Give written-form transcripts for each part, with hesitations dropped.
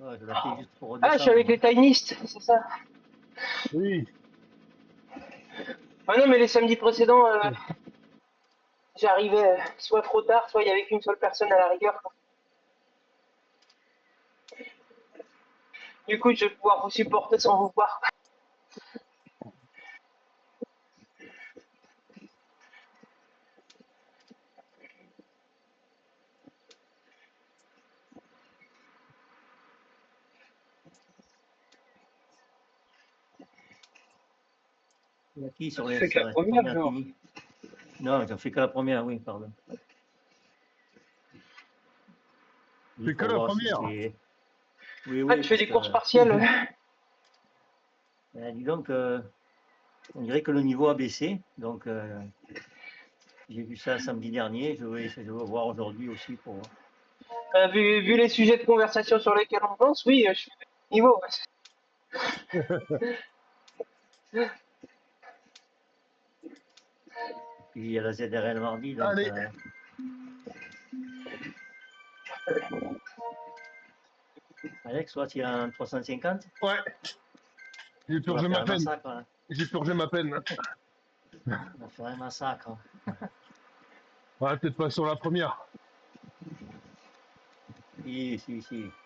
Ouais, je l'ai fait juste pour Ah, je suis redescendre, avec moi. les Tinistes, c'est ça. Oui. Ah non, mais les samedis précédents, j'arrivais soit trop tard, soit il y avait qu'une seule personne à la rigueur. Du coup, je vais pouvoir vous supporter sans vous voir. Il y a qui Tu sur fais que sur la la première, première genre. qui... Non, j'en fais que la première, oui, pardon. C'est que Pour la voir si première. c'est... Oui, Ah, oui, tu fais parce des courses que... partielles. Dis donc, on dirait que le niveau a baissé. Donc, j'ai vu ça samedi dernier. Je vais voir aujourd'hui aussi pour voir. Vu les sujets de conversation sur lesquels on pense, oui, je suis au niveau. Puis il y a la ZRL mardi, donc... Allez. Alex, toi, tu as un 350? Ouais. J'ai On va purgé faire ma un peine. massacre, hein. J'ai purgé ma peine. On va faire un massacre, hein. Ouais, peut-être pas sur la première. Si,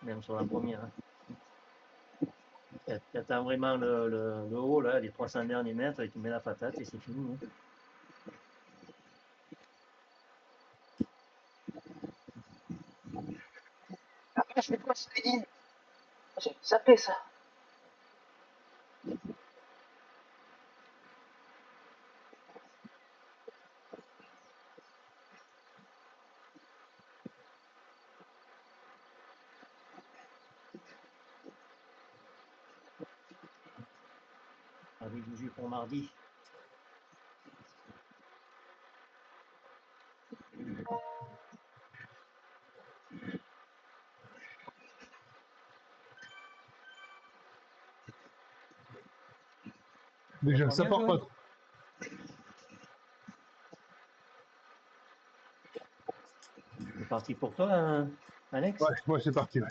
même sur la première, hein. Tu atteins vraiment le haut, là, les 300 derniers mètres, et tu mets la patate et c'est fini, hein. Ah, je fais quoi, Céline? J'ai zappé ça. Avec du jus pour mardi. Déjà, ça Combien, part pas. Joël? C'est parti pour toi, hein, Alex? Ouais, moi c'est parti. Ouais.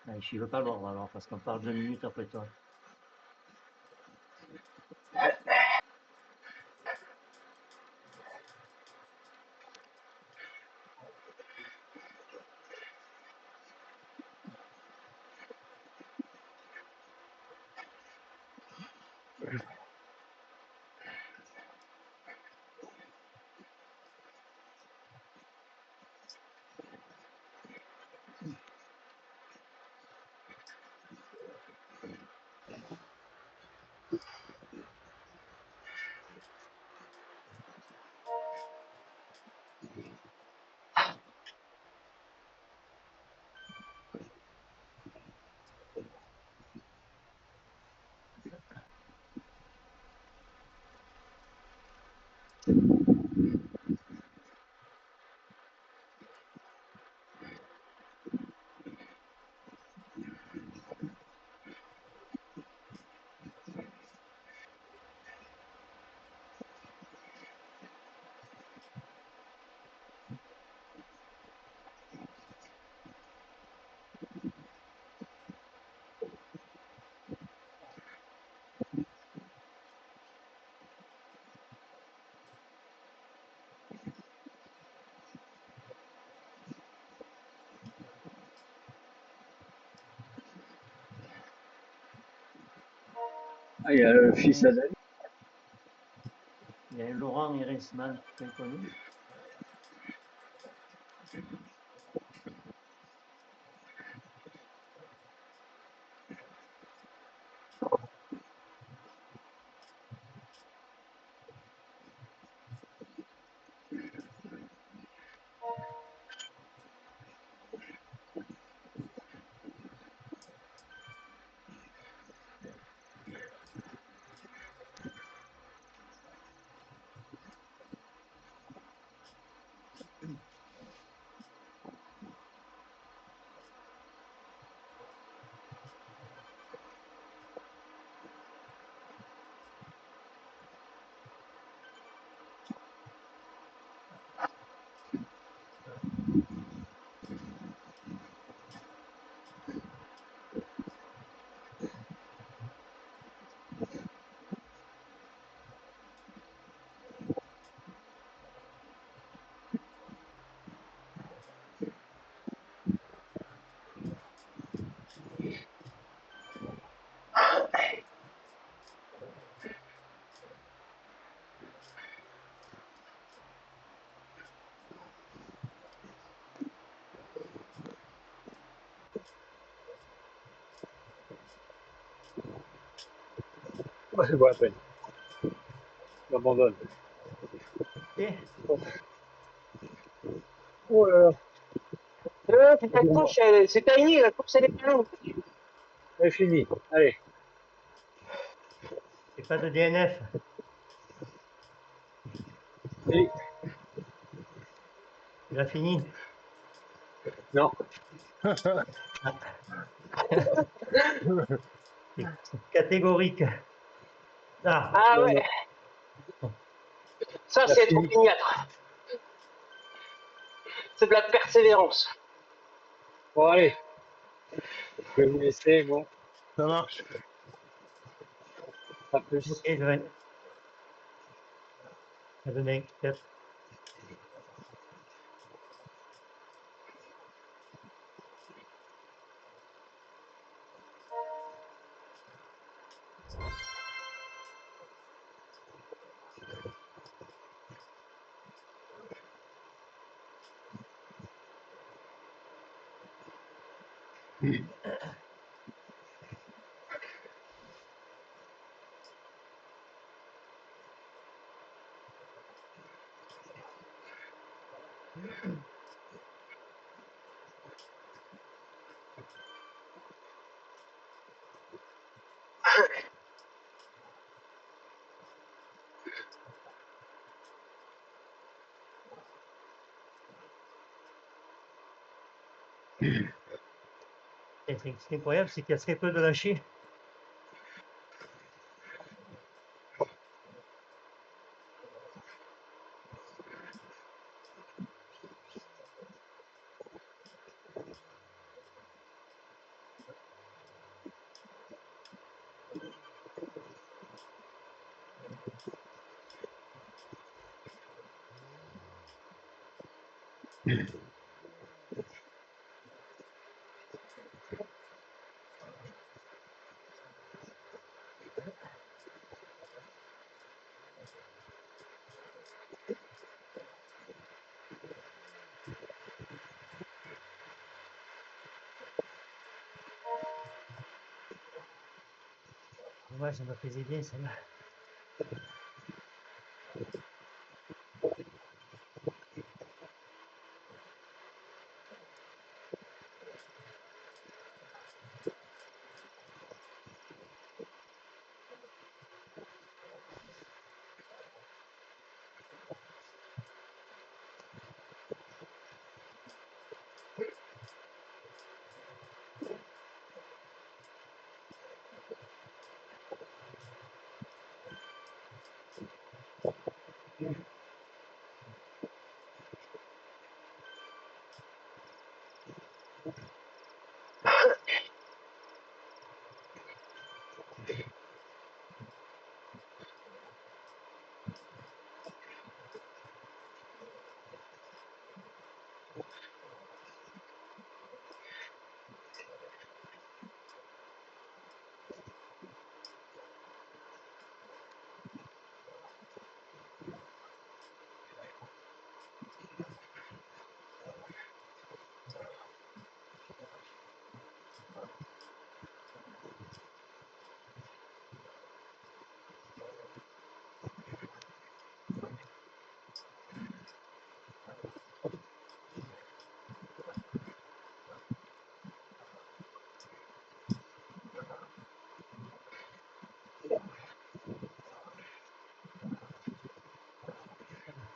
Allez, je ne veux pas l'ordre alors, parce qu'on parle 2 minutes après toi. Ah, il y a le fils d'Adam. Il y a Laurent Eresman, tu le connais? c'est pas la peine. J'abandonne. Et Oh là là, Tu t'accroches, c'est tiny, la course elle est pas longue. c'est fini. Allez, c'est pas de DNF. oui. Tu l'as fini. Non, Ah. C'est catégorique. Ah, Ah non, ouais, non. ça La c'est être fini. opiniâtre. C'est de la persévérance. Bon, allez, je vais vous laisser, bon, Ça marche. pas plus. ok, je vais. À demain, peut-être. Et c'est incroyable, c'est qu'il y a très peu de lâcher. Moi, ça me faisait bien, celle-là.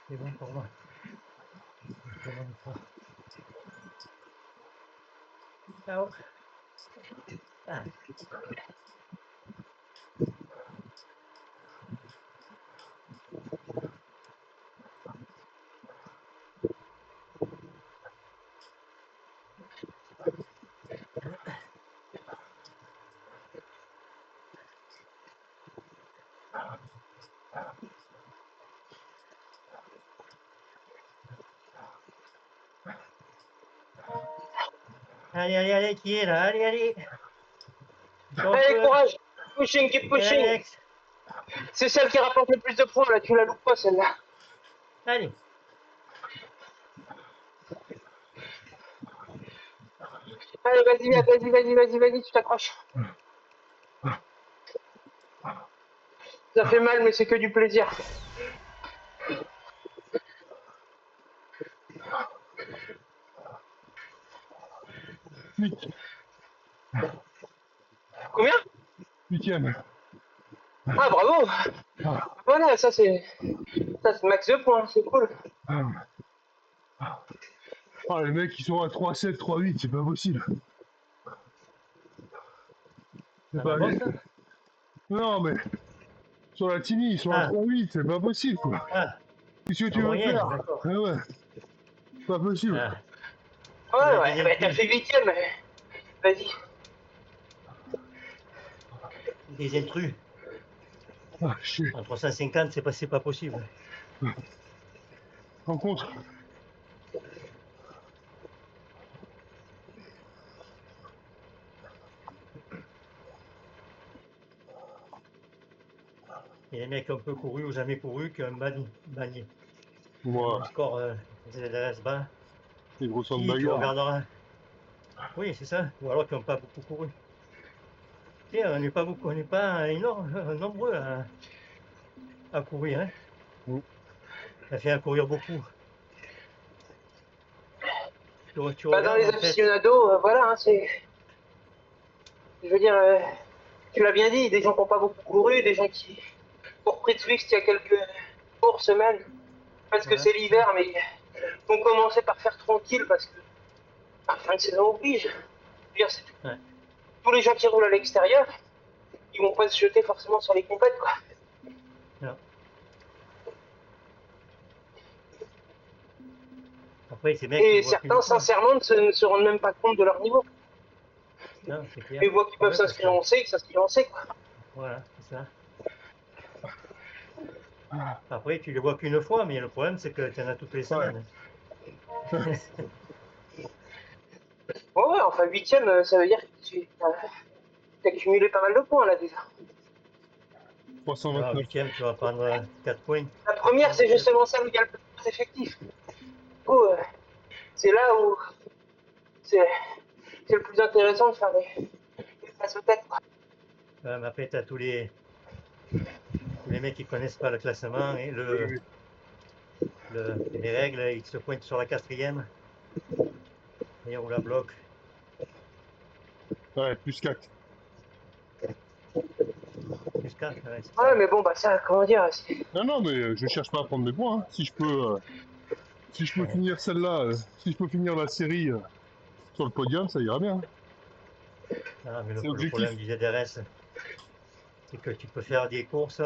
C'est bon pour moi. C'est bon pour moi. Ciao. Ah. Allez, allez, allez, qui est là? Allez, allez. Encore un Allez, peu. courage. Keep Allez, pushing. Alex. C'est celle qui rapporte le plus de points, là, tu la loupes pas, celle-là. Allez. Allez, vas-y, tu t'accroches. Ça fait mal, mais c'est que du plaisir. Huit. Combien? 8e. Ah, bravo! Ah, Voilà, ça c'est max de points, c'est cool. ah. Ah, les mecs, ils sont à 3-7, 3-8, c'est pas possible. C'est Dans pas... la bosse, là? Non, mais sur la Tini, ils sont à Ah. 3-8, c'est pas possible, quoi. Ah, Qu'est-ce que tu en veux moyenne, faire? d'accord. Ah ouais, pas possible. Ah, Ouais, la ouais, deuxième bah, t'as prix. fait 8ème. Vas-y. Des intrus. Ah, je suis... En 350, c'est pas possible. En contre. Il y a des mecs un peu couru ou jamais couru qui ont un Moi, score ZRS bas. les gros centres Qui tu bagarres. regarderas. Oui, c'est ça. Ou alors qui n'ont pas beaucoup couru. Tu sais, on n'est pas beaucoup, on n'est pas énorme, nombreux à courir. Hein. Mm. Ça fait à courir beaucoup. Tu Bah, dans regardes les en fait. aficionados, voilà, hein, c'est. Je veux dire, tu l'as bien dit, des gens qui n'ont pas beaucoup couru, des gens qui. Pour Prix de Swift, il y a quelques jours, semaines, parce que Voilà, c'est c'est l'hiver, mais vont commencer par faire tranquille parce que la fin de saison oblige. Je veux dire, Ouais. tous les gens qui roulent à l'extérieur, ils vont pas se jeter forcément sur les compètes, quoi. Non. Après, ces mecs qui Et voient qu'une certains, fois. sincèrement, ne se rendent même pas compte de leur niveau. Non, c'est clair. Ils voient qu'ils Ah peuvent ouais, parce que, s'inscrire en C, ils s'inscrivent en C, quoi. voilà, c'est ça. Ah, Après, tu les vois qu'une fois, mais le problème, c'est que tu en as toutes les ouais. semaines. Ouais, enfin, 8ème, ça veut dire que tu as cumulé pas mal de points, là, déjà. Alors, 329. 8e, tu vas prendre 4 points. La première, c'est justement celle où il y a le plus effectif. Du coup, c'est là où c'est le plus intéressant de faire les passes de tête, quoi. Ouais, mais après, tu as tous les mecs qui connaissent pas le classement et Oui, oui. les règles, ils se pointent sur la 4e. Et on la bloque. Ouais, plus 4. Plus 4, ouais, c'est Ouais, ça. mais bon, bah ça, comment dire, Non, non, mais je cherche pas à prendre mes points. Hein. Si je peux Ouais. finir celle-là, si je peux finir la série sur le podium, ça ira bien. Ah, mais C'est le l'objectif. problème du ZRS, c'est que tu peux faire des courses,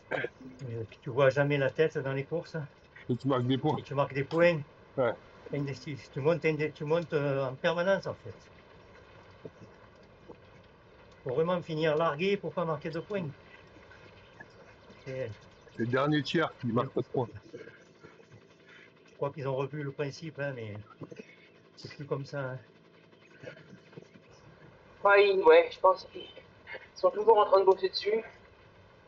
mais tu vois jamais la tête dans les courses, Et tu marques des points. et tu marques des points. Ouais. Tu montes en permanence, en fait. Faut vraiment finir largué pour pas marquer de points. C'est- C'est le dernier tiers qui marque pas de points. Je crois qu'ils ont revu le principe, hein, mais c'est plus comme ça. Hein. ouais, je pense qu'ils sont toujours en train de bosser dessus.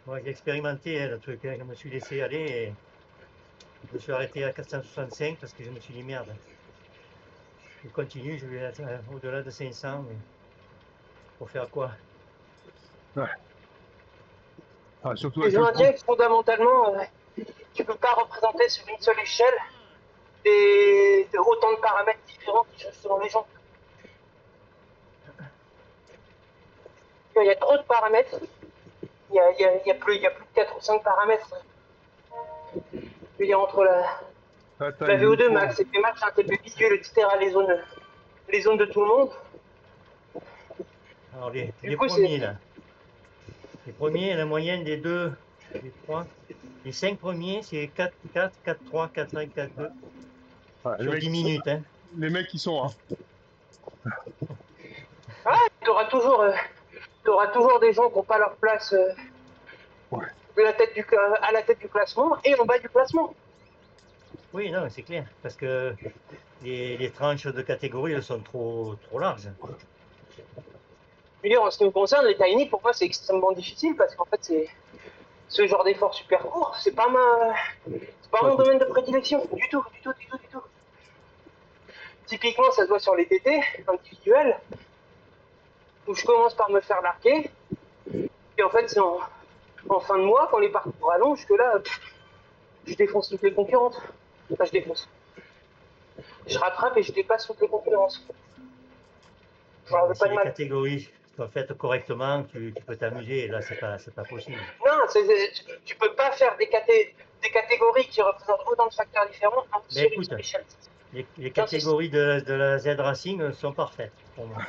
Moi, j'ai expérimenté hein, le truc, hein, je me suis laissé aller et je me suis arrêté à 465 parce que je me suis dit merde. Je continue, je vais être au-delà de 500, mais pour faire quoi? Ouais. Ah, surtout Et avec je le pro. maintiens que fondamentalement, tu peux pas représenter sur une seule échelle autant de paramètres différents qui changent selon les gens. Il y a trop de paramètres. Il y a plus de 4 ou 5 paramètres. Je veux dire, entre La la taille, le VO2 poids. max, TP max, un TP visuel, etc., les zones de tout le monde. Alors Du les coup, c'est. premiers là, les premiers, la moyenne des deux, des trois, les 5 premiers, c'est 4, 4, 4, 3, 4, 1, 4, 2 Ouais, sur 10 minutes. Hein. les mecs qui sont. Hein. Ah, t'auras toujours des gens qui n'ont pas leur place Ouais. à la tête du classement et en bas du classement. Oui, non, c'est clair, parce que les tranches de catégorie, elles sont trop larges. Je veux dire, en ce qui me concerne, les tiny, pour moi, c'est extrêmement difficile parce qu'en fait, c'est ce genre d'effort super court, c'est pas mon domaine de prédilection, du tout. Typiquement, ça se voit sur les TT individuels, où je commence par me faire larguer, et en fait, en fin de mois, quand les parcours rallongent, que là, je défonce toutes les concurrentes. Enfin, je défonce. Je rattrape et je dépasse toutes les concurrences. Je Ouais, leur mais veux pas si de les mal. catégories sont faites correctement, tu peux t'amuser. Là, c'est pas possible. Non, tu peux pas faire des catégories qui représentent autant de facteurs différents Ben sur une écoute, seule échelle. les Non, c'est catégories de la Z Racing sont parfaites pour moi.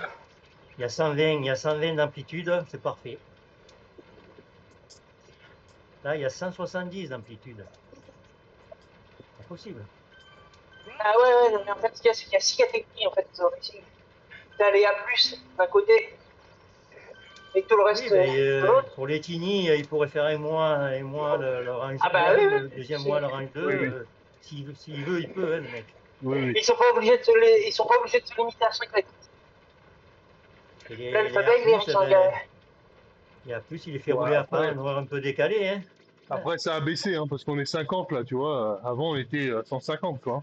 Il y a 120 d'amplitude, c'est parfait. Là, il y a 170 d'amplitude. Pas possible. Ah ouais, non, mais en fait, ce qu'il y a, c'est qu'il y a 6 catégories en fait dans Racing. T'as les A+, d'un côté, et tout le Oui, reste ben, de l'autre. pour les Tini, il pourrait faire un mois le rang Ah bah 1, oui, le oui. deuxième mois le rang 2. Oui, oui. S'il veut, il peut, hein, le mec. Oui, oui. Ils sont pas obligés de se limiter à 5 lettres. Et les A+, L'alphabet, il est riche en ben, gars. les A+, il les fait Ouais, rouler à pas, après, un horaire un peu décalé. Hein. après, ça a baissé, hein, parce qu'on est 50 là, tu vois. Avant, on était 150, quoi.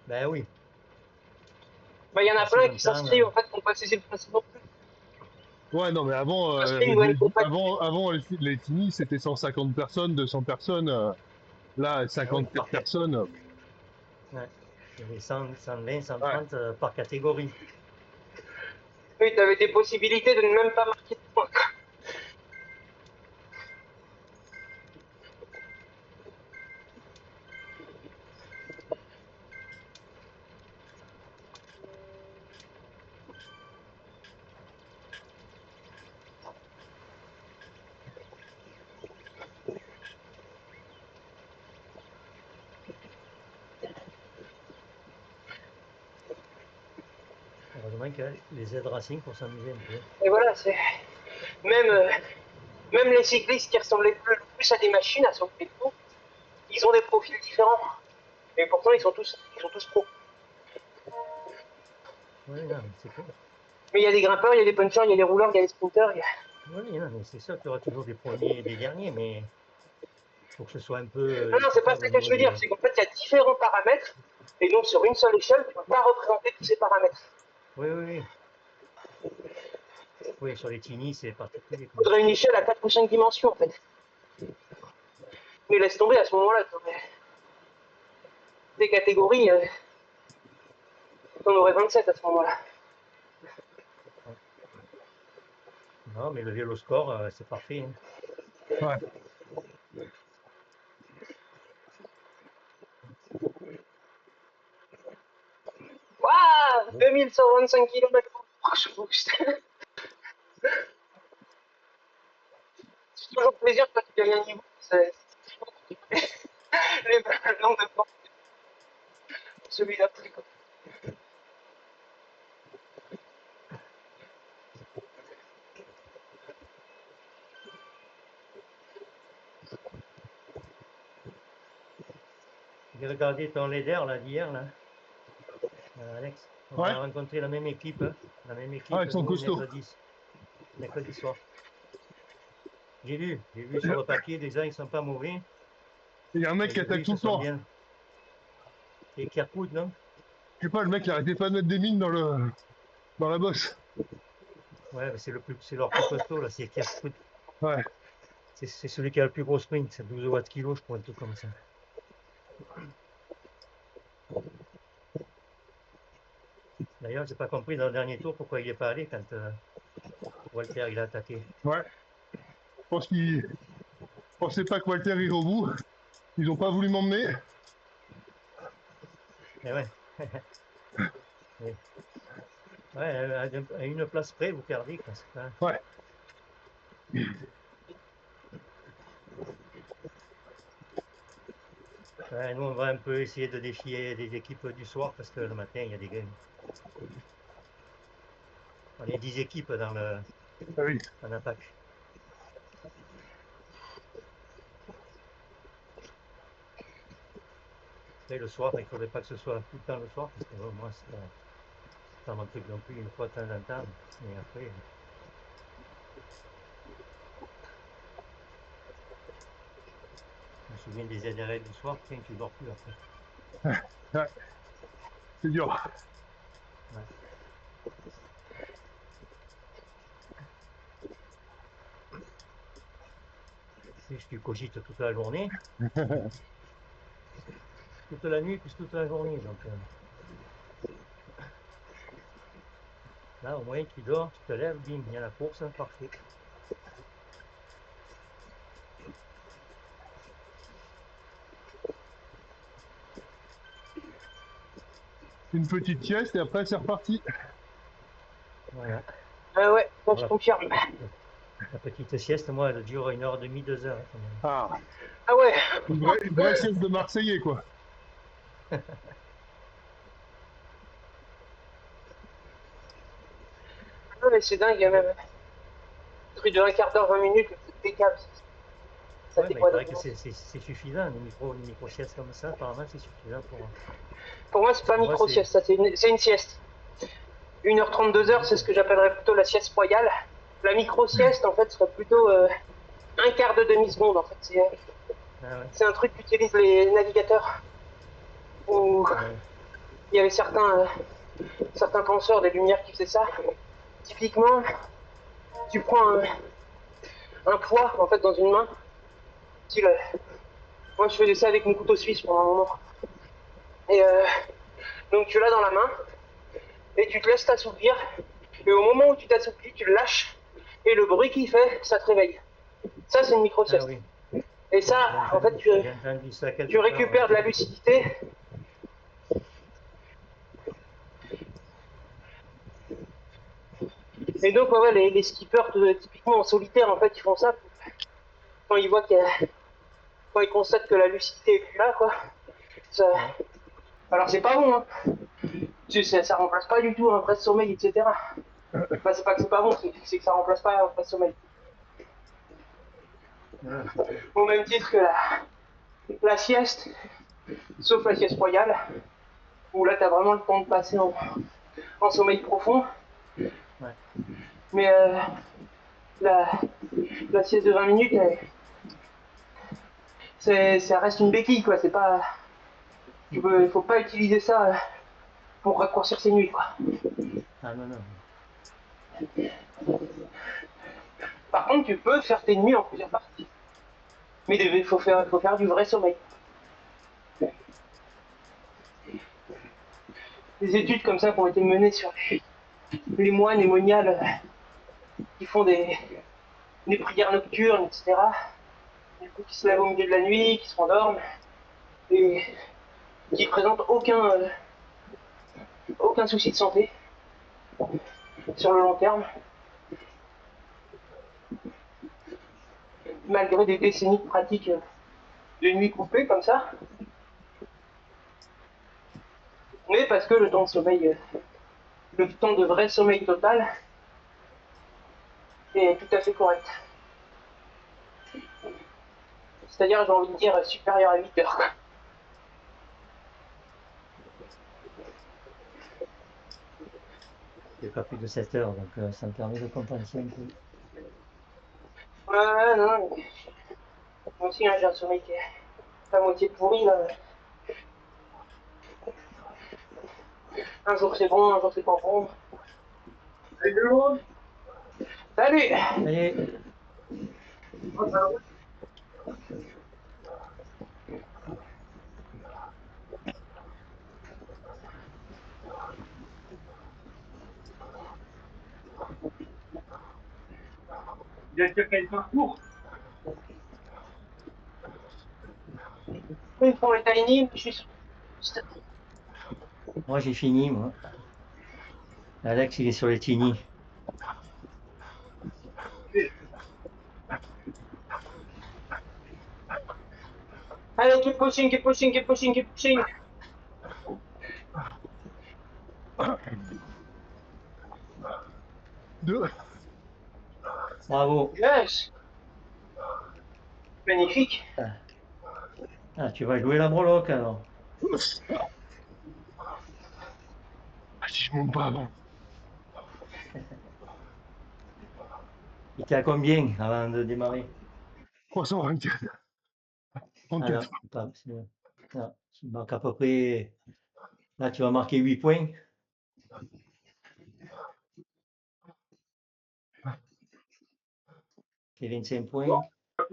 Ben oui, Bah, il y en il y a a si plein qui longtemps. s'inscrivent en fait, qui n'ont pas saisi le principe non plus. Ouais, non, mais avant, S'inscrivent une nouvelle compagnie. avant les Tini, c'était 150 personnes, 200 personnes. Là, Ben oui, 54 personnes. ouais. Il y avait 100, 120, Ouais. 130 par catégorie. Oui, t'avais des possibilités de ne même pas marquer de points. Heureusement qu'il y a les Z Racing pour s'amuser un peu. Et voilà, c'est même, même les cyclistes qui ressemblaient le plus à des machines à sauter le coup, ils ont des profils différents. Et pourtant, ils sont tous pros. Oui, non, mais c'est clair. Mais il y a des grimpeurs, il y a des punchers, il y a des rouleurs, il y a des sprinters. Oui, non, mais c'est sûr qu'il y aura toujours des premiers et des derniers, mais il faut que ce soit un peu Non, non, c'est pas équitable ça au que je niveau veux dire. des. C'est qu'en fait, il y a différents paramètres. Et donc, sur une seule échelle, tu ne peux pas représenter tous ces paramètres. Oui, oui, oui. Oui, sur les Tini, c'est particulier. Il faudrait une échelle à 4 ou 5 dimensions, en fait. Mais laisse tomber à ce moment-là. Des catégories, t'en aurais 27 à ce moment-là. Non, mais le vélo score, c'est parfait. Hein. Ouais. Waouh, Bon. 2125 km je booste. C'est toujours plaisir quand tu gagnes un niveau. C'est les ballons de porte. Celui d'après. J'ai regardé ton leader là d'hier, là, Alex. On Ouais. a rencontré la même équipe, hein. La même Ah, équipe, ils sont nous, costauds. mercredi soir. J'ai vu sur le papier, les gens, ils sont pas mauvais. Il y a un mec Et qui j'ai vu, attaque ils tout se le sont temps. bien. C'est Kerkoud, non? Je sais pas, le mec, il arrêtait pas de mettre des mines dans la bosse. Ouais, c'est leur plus costaud, là, c'est Kerkoud. Ouais. C'est celui qui a le plus gros sprint, c'est 12 watts kilo, je crois, un truc comme ça. D'ailleurs, j'ai pas compris dans le dernier tour pourquoi il est pas allé quand Walter il a attaqué. Ouais. Je pense qu'ils pensaient pas que Walter irait au bout. Ils ont pas voulu m'emmener. Mais ouais. Oui. Ouais, à une place près, vous perdez, quoi. C'est pas... Ouais. Ouais, nous, on va un peu essayer de défier des équipes du soir parce que le matin, il y a des games. On est 10 équipes Ah oui. en attaque. Après, le soir, il ne faudrait pas que ce soit tout le temps le soir parce que moi, c'est pas mon truc non plus, une fois de temps en temps. Mais après, je me souviens des ZRL du soir, putain, tu dors plus après. Ouais. C'est dur. Ouais. plus tu cogites toute la journée. Toute la nuit, plus toute la journée. Donc, là, au moins, tu dors, tu te lèves, bim, il y a la course, hein, parfait. Une petite sieste et après c'est reparti. Voilà. Ouais, ça, je Voilà. confirme. La petite sieste, moi, elle dure 1h30, 2 heures. Quand même. Ah, Ah ouais, une vraie sieste de Marseillais, quoi. ah ouais, c'est dingue, il y a même un truc de un quart d'heure, 20 minutes, c'est impeccable. Ça Ouais, mais il dévoile paraît que vraiment. c'est suffisant, les micro-siestes comme ça, apparemment, c'est suffisant pour. Pour moi, c'est pas Moi, micro-sieste, ça, c'est une sieste. 1h30, 2 heures, c'est ce que j'appellerais plutôt la sieste royale. La micro-sieste, en fait, serait plutôt un quart de demi-seconde, en fait. Ah ouais. C'est un truc qu'utilisent les navigateurs. Où Ouais. il y avait certains penseurs des Lumières qui faisaient ça. Typiquement, tu prends un poids, en fait, dans une main. Moi, je faisais ça avec mon couteau suisse pendant un moment. Et donc, tu l'as dans la main, et tu te laisses t'assouplir. Et au moment où tu t'assouplis, tu le lâches. Et le bruit qu'il fait, ça te réveille. Ça, c'est une Ah micro-sieste. oui. Et ça, en fait, J'ai entendu ça quelque tu part, récupères de la lucidité. Et donc, ouais, les skippers, typiquement en solitaire, en fait, ils font ça quand ils voient quand ils constatent que la lucidité est plus là, quoi. Ça... Ouais. Alors, c'est pas bon, hein. Ça remplace pas du tout un vrai sommeil, etc. Enfin, c'est pas que c'est pas bon, c'est que ça remplace pas un vrai sommeil. Ouais, c'est sûr. Au même titre que la sieste, sauf la sieste royale, où là, t'as vraiment le temps de passer en sommeil profond. Ouais. Mais la sieste de 20 minutes, ça reste une béquille, quoi. C'est pas, faut pas utiliser ça pour raccourcir ses nuits, quoi. Ah non, non. Par contre, tu peux faire tes nuits en plusieurs parties. Mais il faut faire du vrai sommeil. Des études comme ça qui ont été menées sur les moines et moniales qui font des prières nocturnes, etc. Du coup, qui se lèvent au milieu de la nuit, qui se rendorment, et qui présentent aucun souci de santé sur le long terme, malgré des décennies de pratiques de nuit coupée comme ça. Mais parce que le temps de sommeil, le temps de vrai sommeil total est tout à fait correct. C'est-à-dire, j'ai envie de dire, supérieur à 8 heures. J'ai pas plus de 7 heures, donc ça me permet de compenser un peu. Ouais, non, mais moi aussi, hein, j'ai un sommeil qui est à moitié pourri, là. Un jour c'est bon, un jour c'est pas bon. Salut tout le monde. Salut. Allez, Vous êtes sur quel parcours? Ils font les tiny, je suis sur... moi j'ai fini, moi. Alex, il est sur les tini. Allez, keep pushing, keep pushing, keep pushing, keep pushing. Deux. Bravo. Yes. Magnifique. Ah, tu vas jouer la breloque alors. Ah, si je monte pas avant. Il était à combien avant de démarrer? 324. Ah 34. non, non, tu marques à peu près. Là, tu vas marquer 8 points. C'est 25 points.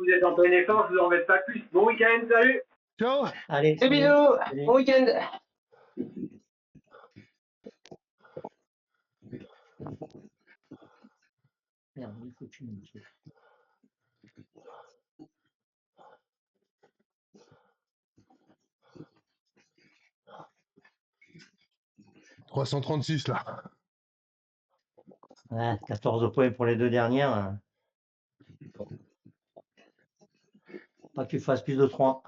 vous êtes entraîné fort, je vous en embête pas plus. Bon week-end, salut. Ciao. Allez, Des salut. bisous, Salut. bon week-end. Merde, il faut que tu me dises. 336 là. Ouais, 14 points pour les deux dernières. Pas que tu fasses plus de 3.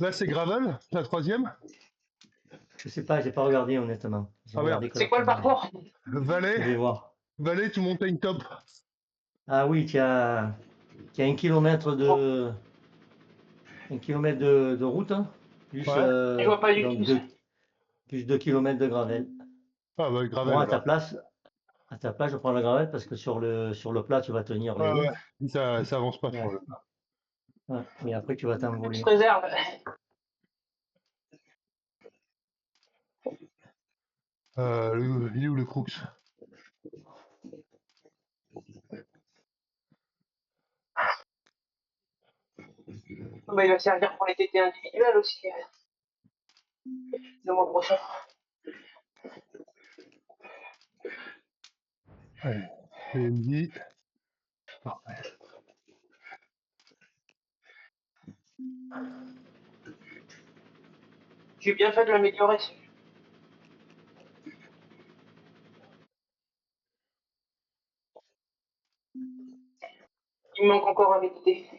Là, c'est Gravel, la troisième. Je sais pas, j'ai pas regardé honnêtement. J'ai Ah, regardé merde. que C'est la quoi le première. parcours? Je Valais, vais voir. Valais to Montagne Top. Ah oui, tu as 1 kilomètre de 1 kilomètre de route, hein, plus Ouais. Je vois pas du donc tout. plus 2 kilomètres de gravel. Ah, bah, Gravel. Moi, Alors. à ta place, je prends le gravel parce que sur le plat, tu vas tenir les Ouais, roues. ouais. Ça avance pas Ouais. trop. Là. Ouais, et après, tu vas Petite t'envoler. réserve. Il est où le Crux? Bah, il va servir pour les TT individuels aussi. Le mois prochain. Allez, PMD. Parfait. J'ai bien fait de l'améliorer. Il me manque encore un VTT.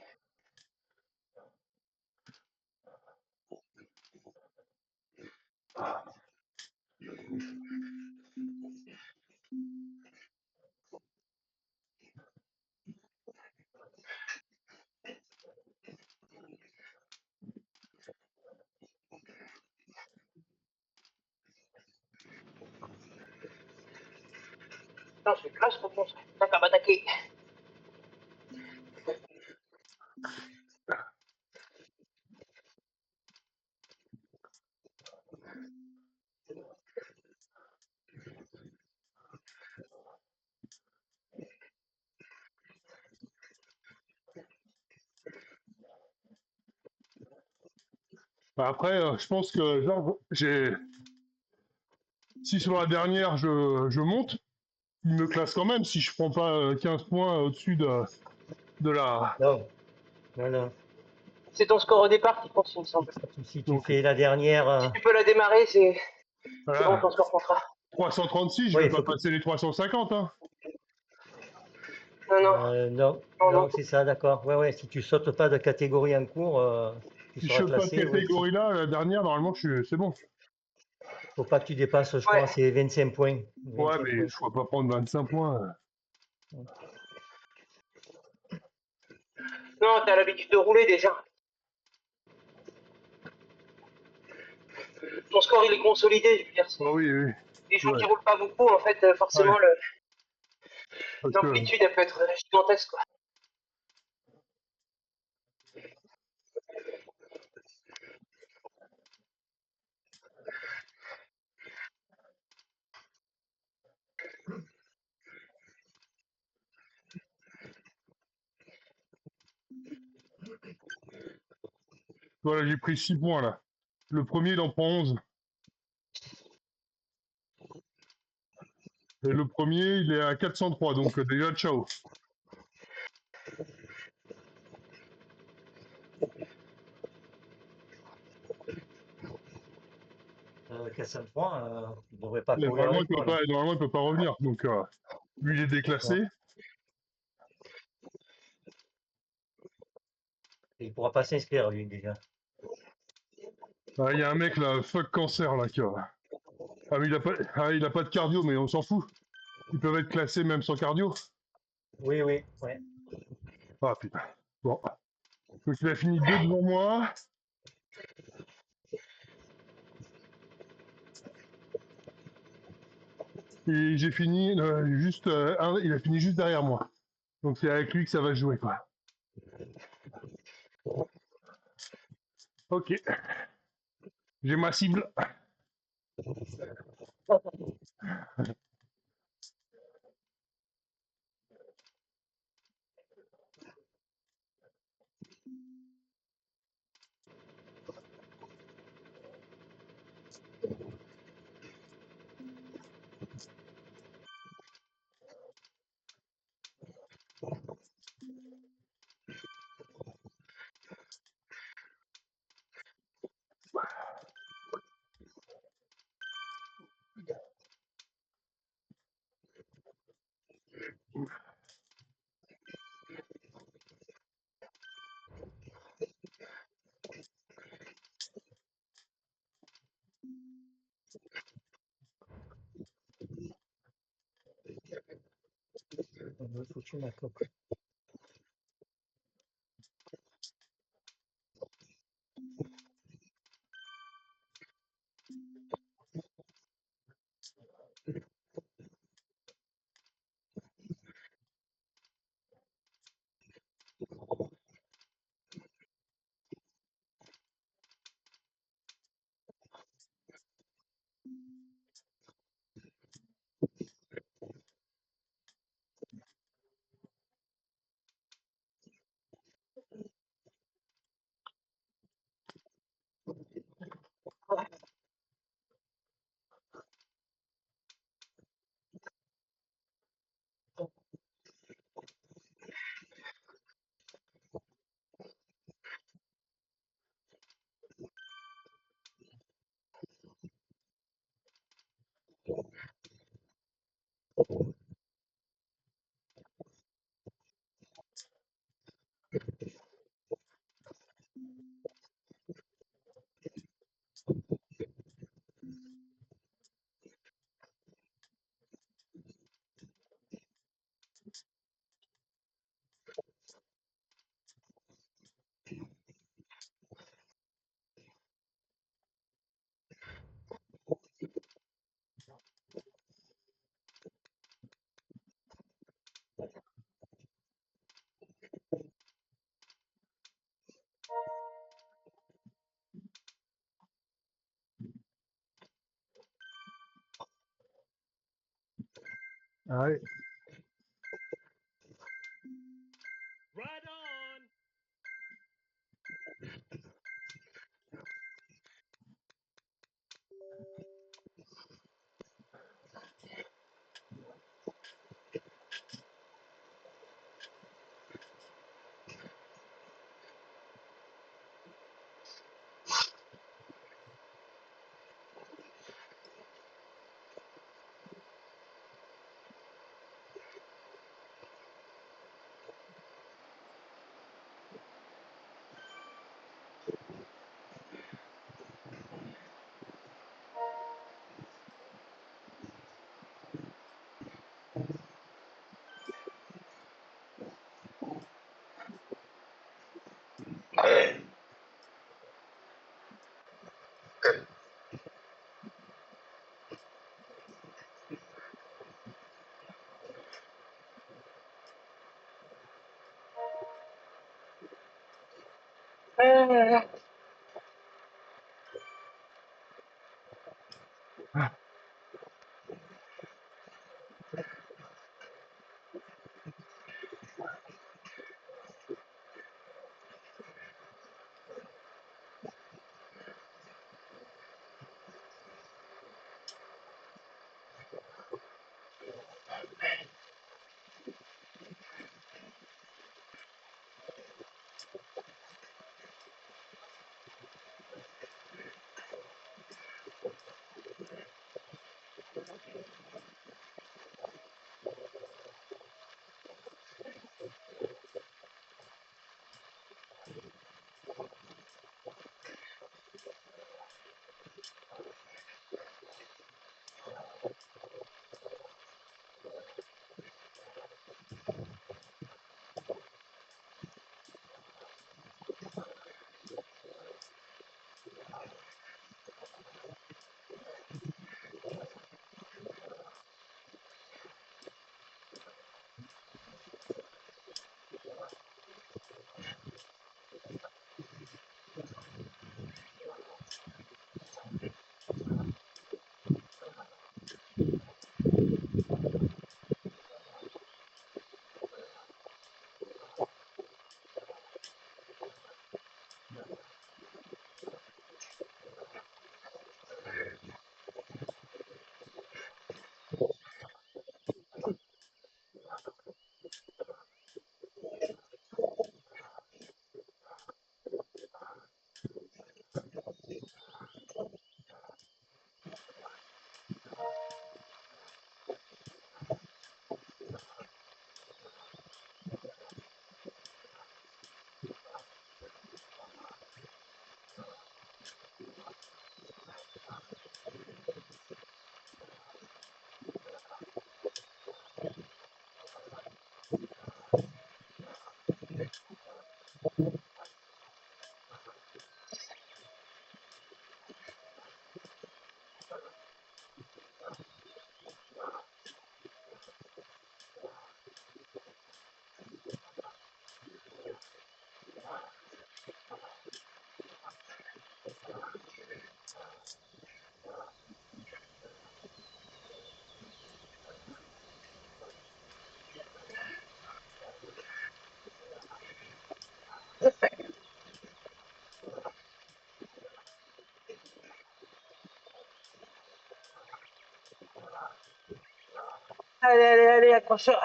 Putain, c'est classe, réponse. T'as qu'à m'attaquer. Bah, après, je pense que genre, si sur la dernière je monte, il me classe quand même si je prends pas 15 points au-dessus de la. Non, non, non. C'est ton score au départ qui compte, il me semble. Si tu Donc, fais la dernière, Tu peux la démarrer, c'est bon, voilà. ton score comptera. 336, je ouais, vais il pas faut que. passer les 350. Hein. Non, non, Non, non, non. non, c'est ça, d'accord. Ouais, ouais, si tu sautes pas de catégorie en cours, tu Si je seras saute pas de classé. Oui, catégorie là, la dernière, normalement, c'est bon. faut pas que tu dépasses, je Ouais. crois, c'est 25 points. Ouais, 25 mais points. je ne pas prendre 25 points. Non, t'as l'habitude de rouler déjà. Ton score, il est consolidé, je veux dire. Oh oui, oui. Les gens Ouais. qui roulent pas beaucoup, en fait, forcément, Ouais. Parce que, l'amplitude, elle peut être gigantesque, quoi. voilà, j'ai pris 6 points là. Le premier, il en prend 11. Et le premier, il est à 403, donc déjà, ciao. Cassin 3, il ne devrait pas Et courir avec toi, là. normalement, il peut pas revenir. Donc, lui, il est déclassé. Il pourra pas s'inscrire, lui, déjà. Ah, il y a un mec là, fuck cancer là, qui a. Ah, mais il a pas de cardio, mais on s'en fout. Ils peuvent être classés même sans cardio. Oui, oui, ouais. Ah putain. Bon. Donc il a fini 2 devant moi. Et j'ai fini il a fini juste derrière moi. Donc c'est avec lui que ça va se jouer quoi. Ok. J'ai ma cible. foutu ma clope. Allez. Right on! Allez, allez, allez, accroche-toi.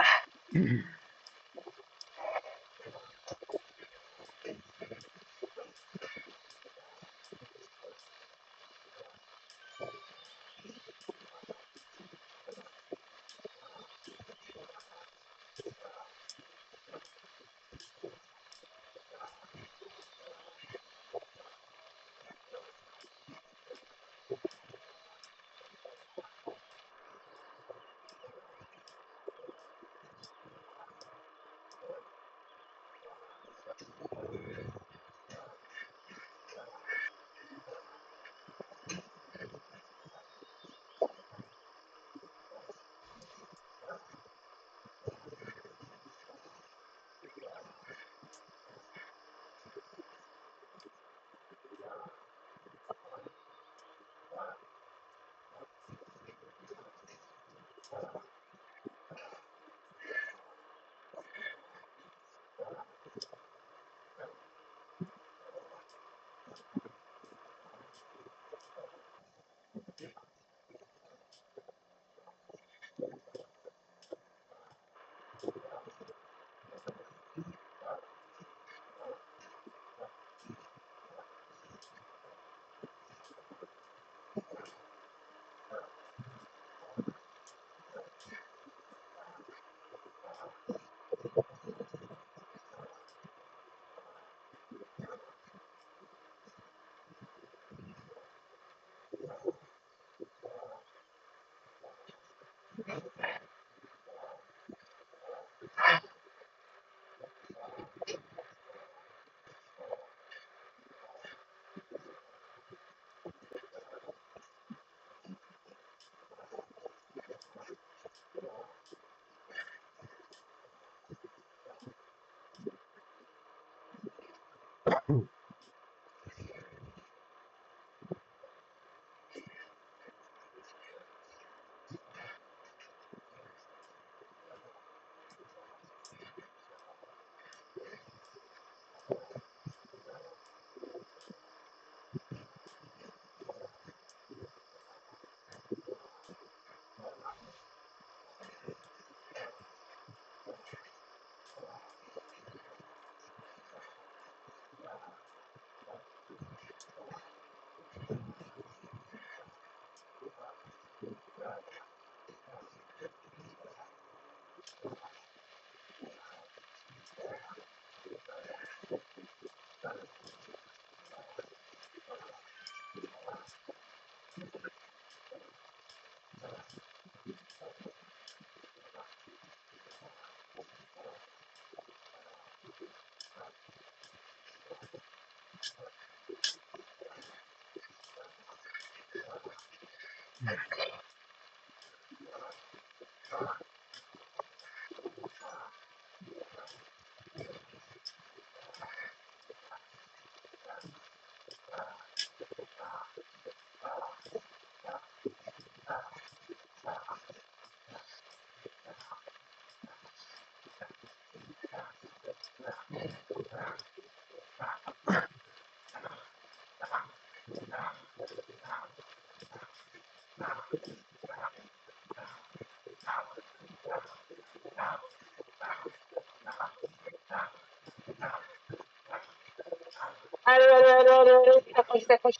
Allez, allez, allez, allez, allez, accroche, accroche.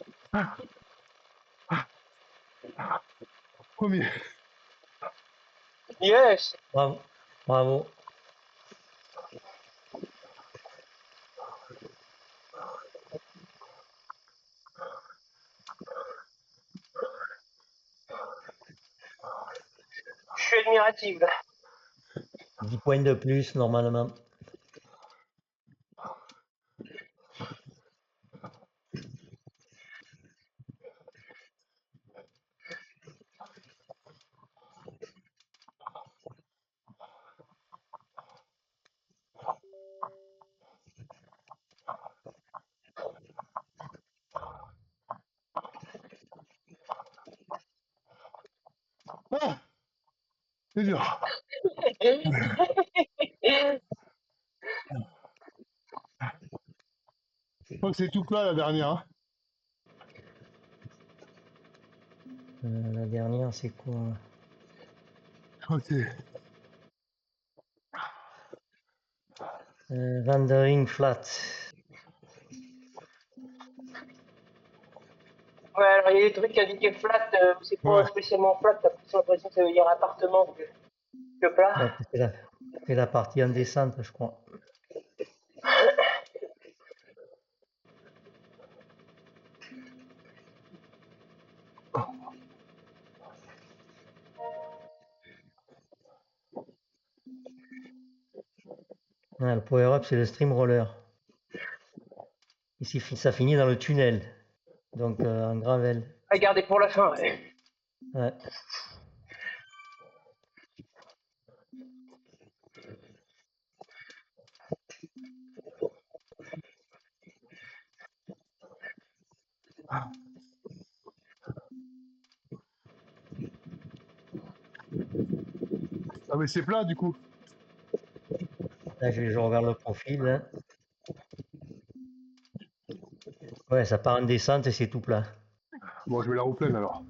Premier. Yes. Bravo. Bravo. Je suis admirative. 10 points de plus, normalement. Ah, c'est dur. Je crois que c'est tout plat la dernière. Hein. La dernière, c'est quoi? Je crois que c'est. Wandering Flat. Ouais, alors il y a des trucs indiqués flat, où c'est pas Ouais. spécialement flat, t'as plus l'impression que ça veut dire appartement que plat. Ouais, c'est la partie en descente, je crois. Ouais, le power-up, c'est le stream roller. Ici, ça finit dans le tunnel, donc en gravel. À garder pour la fin, ouais. Ouais. Ah mais c'est plat du coup. Là, je regarde le profil. Hein. Ouais, ça part en descente et c'est tout plat. Bon, je vais la replaine alors.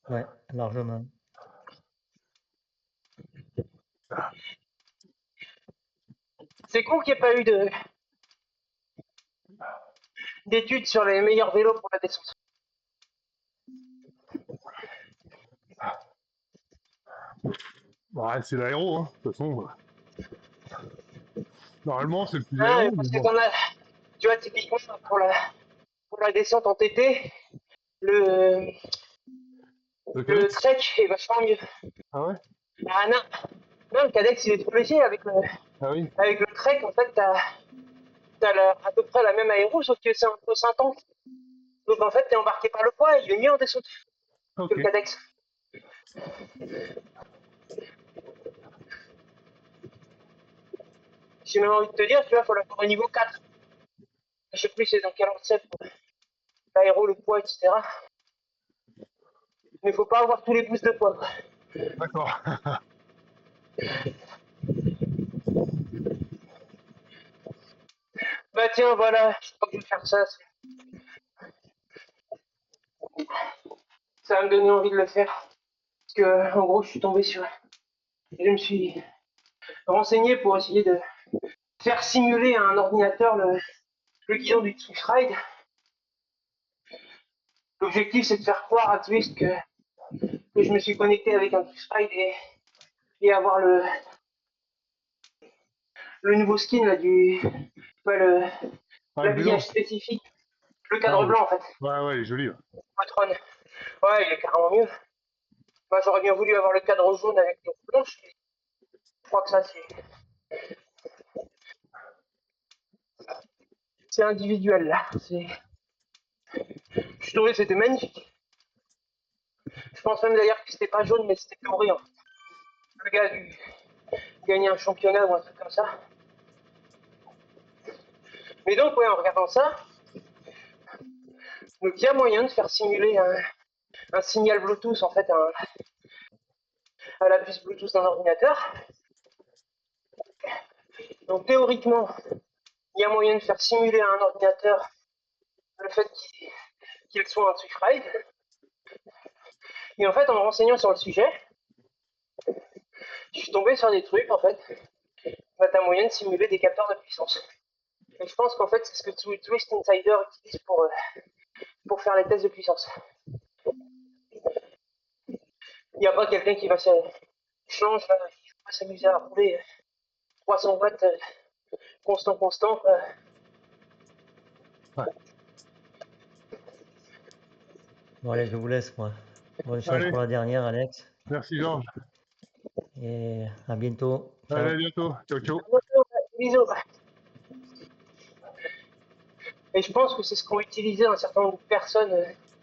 Ouais, largement. C'est con qu'il n'y ait pas eu d'études sur les meilleurs vélos pour la descente. Ouais, c'est l'aéro, hein. De toute façon. Normalement, c'est le plus Hein, aéro, mais parce que bon. t'en as, tu vois, typiquement, pour la descente en TT, le, Le le Cadex. trek est vachement mieux. Ah ouais. Ah non, non, le Cadex il est trop léger Ah oui. avec le trek, en fait, t'as à peu près la même aéro, sauf que c'est un peu 50. Donc en fait, t'es embarqué par le poids, il est mieux en descente que Ok. le Cadex. J'ai même envie de te dire, tu vois, il faut l'avoir au niveau 4. Je sais plus c'est dans quel ancêtre, l'aéro, le poids, etc. Mais il faut pas avoir tous les boosts de poids, quoi. D'accord. Bah tiens, voilà, je crois que je vais faire ça. Ça va me donner envie de le faire. Parce que, en gros, je suis tombé sur... Je me suis renseigné pour essayer de faire simuler à un ordinateur le guidon du Twist Ride. L'objectif, c'est de faire croire à Twist que je me suis connecté avec un Twist Ride et avoir le nouveau skin là, ouais, Ah, le vélo. l'habillage spécifique, le Ah, cadre oui. blanc en fait, Ouais, ouais, il est joli. Ouais. Patron. Ouais, il est carrément mieux. Moi, j'aurais bien voulu avoir le cadre jaune avec les blanches. Je crois que ça, c'est individuel là. Je trouvais que c'était magnifique. Je pense même d'ailleurs que c'était pas jaune, mais c'était doré. En fait. Le gars a dû gagner un championnat ou un truc comme ça. Mais donc, ouais, en regardant ça, donc il y a moyen de faire simuler un signal Bluetooth en fait à la puce Bluetooth d'un ordinateur. Donc théoriquement, il y a moyen de faire simuler à un ordinateur le fait qu'il soit un Twitch Ride. Et en fait, en me renseignant sur le sujet, je suis tombé sur des trucs en fait. Bah, t'as moyen de simuler des capteurs de puissance. Et je pense qu'en fait, c'est ce que Twist Insider utilise pour faire les tests de puissance. Il n'y a pas quelqu'un qui va se change, il va s'amuser à rouler 300 watts constant. Ouais. Bon, allez, je vous laisse, moi. Bonne chance Allez, pour la dernière, Alex. merci Georges. Et à bientôt. Allez, Ciao. à bientôt. Ciao, ciao. Bisous. Et je pense que c'est ce qu'ont utilisé un certain nombre de personnes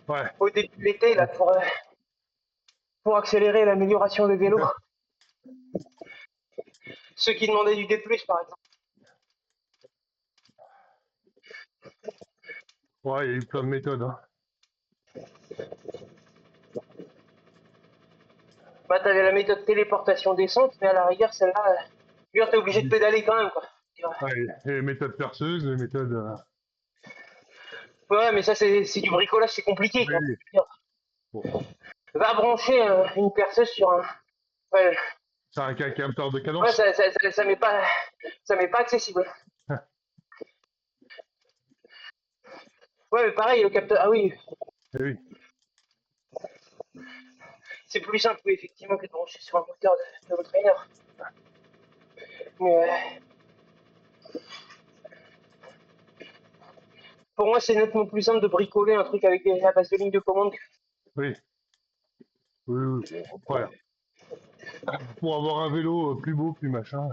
Ouais. au début de l'été là pour accélérer l'amélioration des vélos. Ceux qui demandaient du D+, par exemple. Ouais, il y a eu plein de méthodes. Hein. Bah, t'avais la méthode téléportation descente, mais à la rigueur, celle-là, t'es obligé de pédaler quand même, quoi. Ouais, et les méthodes perceuses, les méthodes. Ouais, mais ça, c'est du bricolage, c'est compliqué, quoi. Oui, bon. Va brancher une perceuse sur un. Ouais, C'est un capteur de ouais, cadence. ça m'est pas accessible. Ouais, mais pareil, le capteur. Ah oui, Eh oui. c'est plus simple, oui, effectivement, que de brancher sur un moteur de votre trainer. Mais pour moi, c'est nettement plus simple de bricoler un truc avec la base de ligne de commande. Oui. Oui, oui. Ouais. Pour avoir un vélo plus beau, plus machin.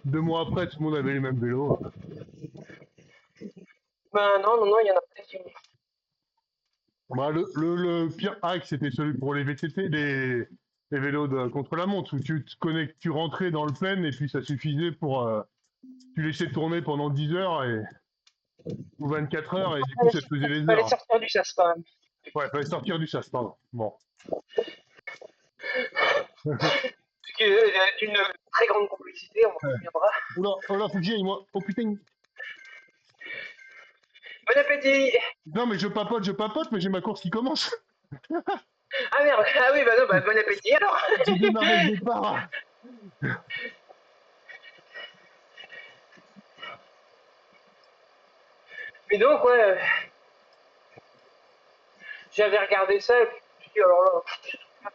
2 mois après, tout le monde avait les mêmes vélos. Ben non, il y en a pas qui ont. Bah, le pire hack, c'était celui pour les VTT, les vélos contre la montre, où tu te connectes, tu rentrais dans le plein et puis ça suffisait pour. Tu laissais tourner pendant 10 heures ou 24 heures et du coup ça te faisait les Fallait heures. sortir du sas quand même. Ouais, fallait sortir du sas, pardon. Bon. Ce qui est d'une très grande complexité, on en reviendra. Oula, oula, faut que j'y aille, moi. Oh putain. Bon appétit. Non, mais je papote, mais j'ai ma course qui commence. Ah merde, ah oui, bah non, bah bon appétit alors. J'ai démarré le départ. Mais donc, ouais, j'avais regardé ça et puis je me suis dit, alors là,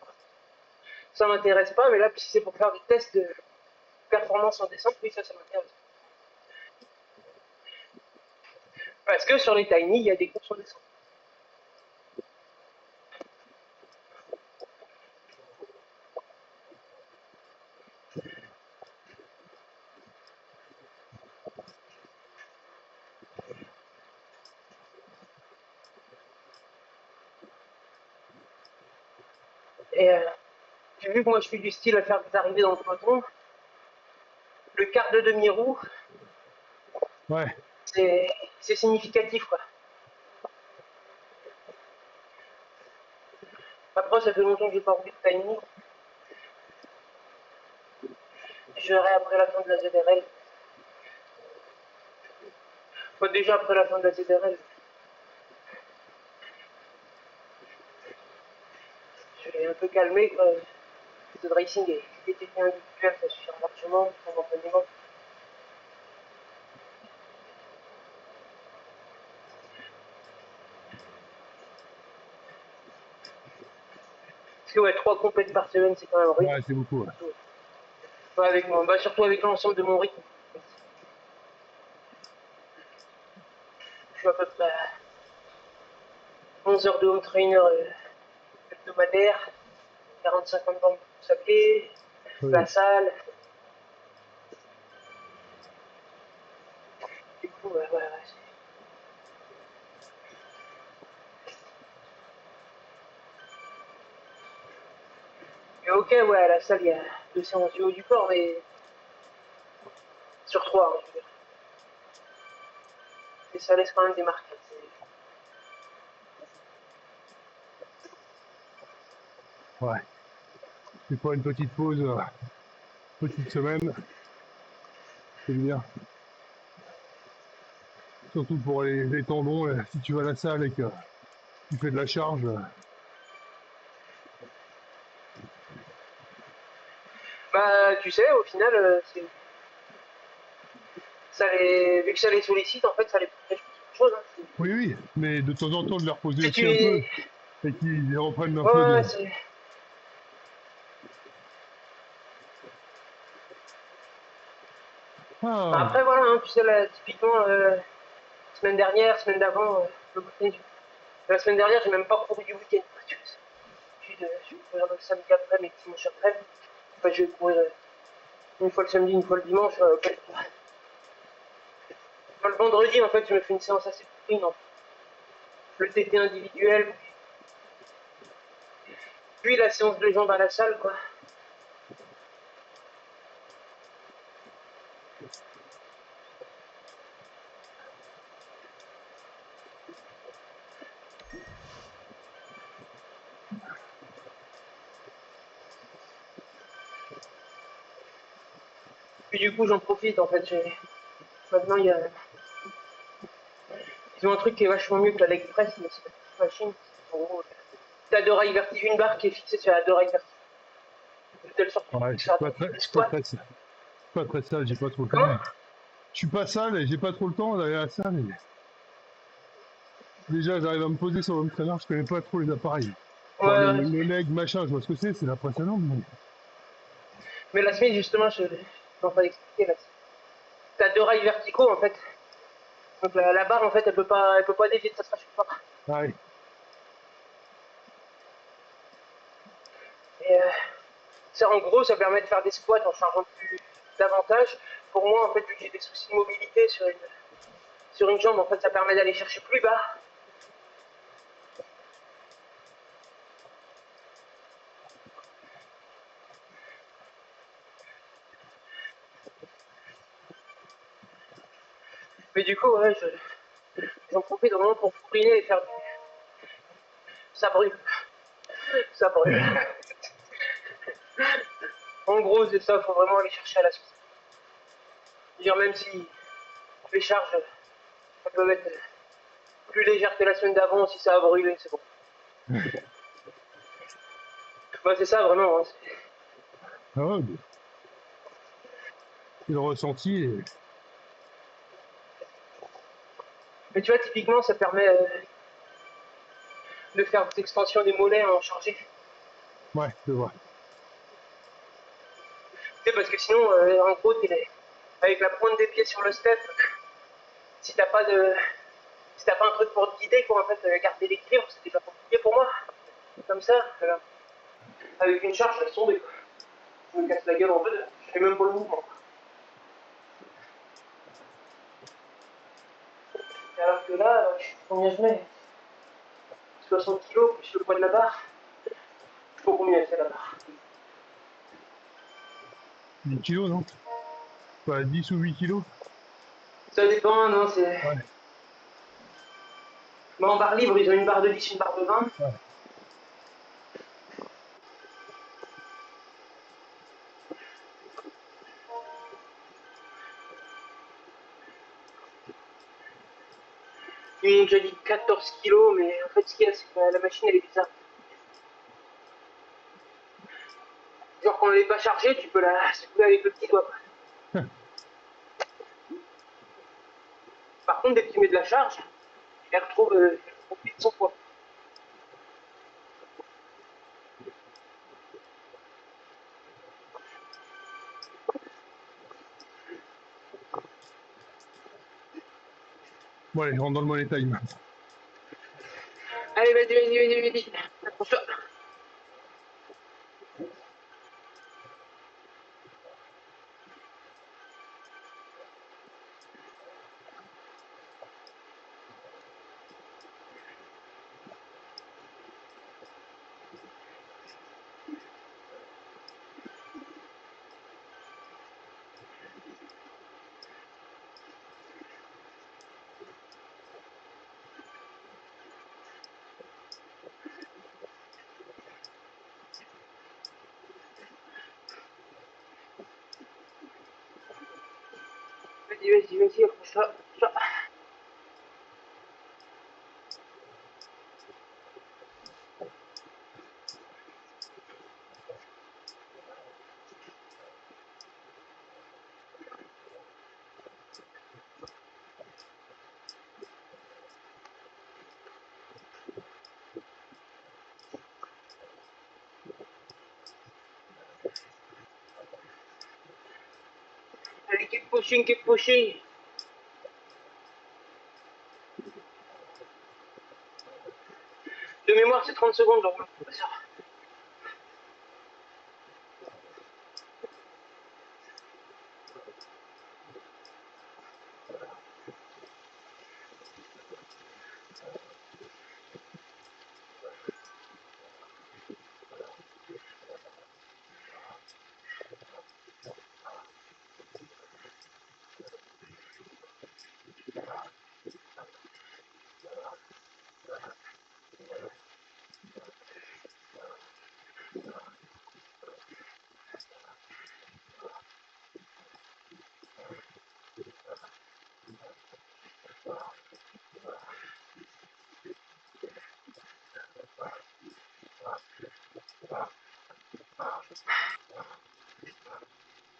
ça m'intéresse pas, mais là, si c'est pour faire des tests de performance en descente, oui, ça m'intéresse. Parce que sur les Tiny, il y a des courses en descente. Et j'ai vu que moi, je suis du style à faire des arrivées dans le peloton. Le quart de demi-roue, Ouais. c'est significatif, quoi. Après, ça fait longtemps que j'ai pas roulé de Tiny. Je verrai après la fin de la ZRL. Enfin, déjà après la fin de la ZRL, je vais un peu calmer, quoi. Le racing et les TT individuels, ça suffira largement pour mon entraînement. Parce que ouais, 3 compètes par semaine, c'est quand même rude. Ouais, c'est beaucoup. Ouais. Ouais, avec moi, bah, surtout avec l'ensemble de mon rythme. Je suis à peu près à 11 heures de home trainer hebdomadaire, 40-50 bandes de course à pied, la Oui. salle. Du coup, ouais. Et ok, ouais, à la salle, il y a 2 séances du haut du corps, mais sur 3, hein, je veux dire. Et ça laisse quand même des marques. Ouais. C'est pas une petite pause, petite semaine. C'est bien. Surtout pour les tendons, si tu vas à la salle et que tu fais de la charge. Bah, tu sais, au final, vu que ça les sollicite, en fait, ça les protège contre autre chose. Hein. Oui, oui, mais de temps en temps de les reposer Si aussi tu un peu es. et qu'ils reprennent un peu de. Ouais, c'est. Bah, Ah, après, voilà, hein, tu sais, là, typiquement, semaine dernière, semaine d'avant, le week-end. La semaine dernière, j'ai même pas couru du week-end. Je vais courir le samedi après, mais dimanche après. Enfin, je vais courir une fois le samedi, une fois le dimanche. Okay. Le vendredi, en fait, je me fais une séance assez fine. Le TT individuel, puis la séance de jambes à la salle, quoi. Puis du coup, j'en profite en fait. Maintenant, ils ont un truc qui est vachement mieux que la leg press, mais c'est la petite machine. En gros, t'as deux rails verticaux, une barre qui est fixée sur la deux rails verticaux. De telle sorte que Ouais, tu je fais suis pas très, je suis pas squat. très, je suis pas très sale, j'ai pas trop le Comment? temps. Je suis pas sale et j'ai pas trop le temps d'aller à la salle. Déjà, j'arrive à me poser sur le traîneur, je connais pas trop les appareils. Ouais, Bon, ouais. le leg, machin, je vois ce que c'est impressionnant. Mais... Mais la semaine, justement, je t'en pas expliquer là. T'as deux rails verticaux en fait. Donc la barre en fait, elle peut pas dévier de sa trajectoire. Ouais. Et ça, en gros, ça permet de faire des squats en chargeant plus davantage. Pour moi, en fait, vu que j'ai des soucis de mobilité sur une jambe, en fait, ça permet d'aller chercher plus bas. Mais du coup, ouais, j'en profite vraiment pour fourriner et faire du... Ça brûle. Ça brûle. En gros, c'est ça, faut vraiment aller chercher à la source. Dire même si les charges, elles peuvent être plus légères que la semaine d'avant, si ça a brûlé, c'est bon. Ouais, c'est ça, vraiment. Hein. Ah ouais, mais c'est le ressenti. Mais tu vois, typiquement, ça permet de faire des extensions des mollets en chargé. Ouais, je vois. Tu sais, parce que sinon, en gros, avec la pointe des pieds sur le step, si t'as pas de... Si t'as pas un truc pour te guider, quoi, en fait, garder l'équilibre, c'est déjà compliqué pour moi. Comme ça, avec une charge, laisse tomber. Je me casse la gueule en deux, je fais même pas le mouvement. Alors que là, combien je mets 60 kilos plus le poids de la barre. Je sais pas combien c'est la barre. 10 kilos, non? Pas 10 ou 8 kilos? Ça dépend, non, c'est... Ouais. Mais en barre libre, ils ont une barre de 10, une barre de 20. Ouais. Ils m'ont déjà dit 14 kilos, mais en fait, ce qu'il y a, c'est que la machine, elle est bizarre. Genre, quand elle n'est pas chargée, tu peux la secouer avec le petit doigt. Par contre, dès que tu mets de la charge, elle retrouve vite son poids. Bon, allez, je rentre dans le money time. Allez, vas-y. Accroche-toi. Vas-y, accroche-toi. Allez, keep pushing. De mémoire, c'est 30 secondes, donc ça.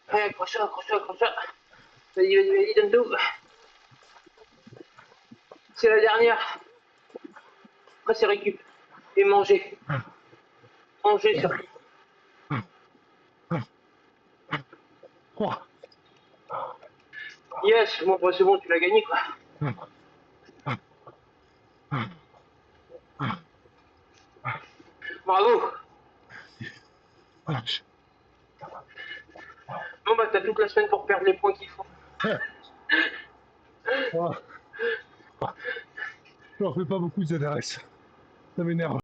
Allez, accroche-toi, accroche-toi, accroche-toi. Vas-y, vas-y, vas-y, donne tout. C'est la dernière. Après, c'est récup. Et manger. Manger surtout. 3. Yes, bon, bah, c'est bon, tu l'as gagné, quoi. Bravo. Bon, bah, t'as toute la semaine pour perdre les points qu'il faut. J'en fais pas beaucoup de ZRS. Ça m'énerve.